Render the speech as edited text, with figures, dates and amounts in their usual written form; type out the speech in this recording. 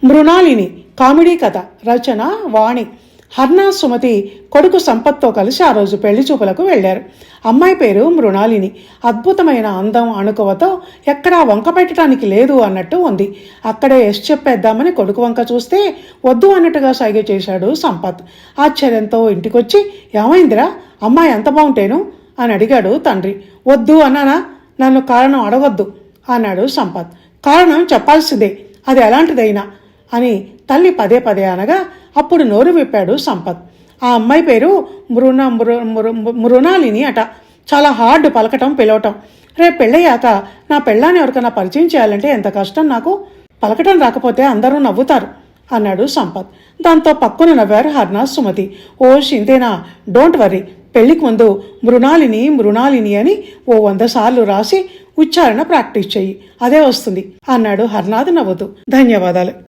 Mrinalini comedy కథ. రచన వాణి. హర్నా సుమతి కొడుకు సంపత్తో కలిసి ఆ రోజు పెళ్లి చూపులకు వెళ్లారు. అమ్మాయి పేరు మృణాలిని. అద్భుతమైన అందం, అణుకువతో ఎక్కడా వంక పెట్టడానికి లేదు అన్నట్టు ఉంది. అక్కడే ఎస్ చెప్పేద్దామని కొడుకు వంక చూస్తే వద్దు అన్నట్టుగా సైగ చేశాడు సంపత్. ఆశ్చర్యంతో ఇంటికొచ్చి, ఏమైందిరా, అమ్మాయి ఎంత బాగుంటేను అని అడిగాడు తండ్రి. వద్దు అన్నానా, నన్ను కారణం అడగొద్దు అన్నాడు సంపత్. కారణం చెప్పాల్సిందే, అది ఎలాంటిదైనా అని తల్లి పదే పదే అనగా అప్పుడు నోరు విప్పాడు సంపత్. ఆ అమ్మాయి పేరు మృణాలిని అట. చాలా హార్డ్ పలకటం, పిలవటం. రేపు పెళ్ళయ్యాక నా పెళ్ళాన్ని ఎవరికైనా పరిచయం చేయాలంటే ఎంత కష్టం నాకు. పలకటం రాకపోతే అందరూ నవ్వుతారు అన్నాడు సంపత్. దాంతో పక్కున నవ్వారు హర్నా సుమతి. ఓ ఇంతేనా, డోంట్ వర్రీ, పెళ్లికి ముందు మృణాలిని మృణాలిని అని ఓ 100 సార్లు రాసి ఉచ్చారణ ప్రాక్టీస్ చెయ్యి, అదే వస్తుంది అన్నాడు హర్నాథ్ నవ్వుతూ. ధన్యవాదాలు.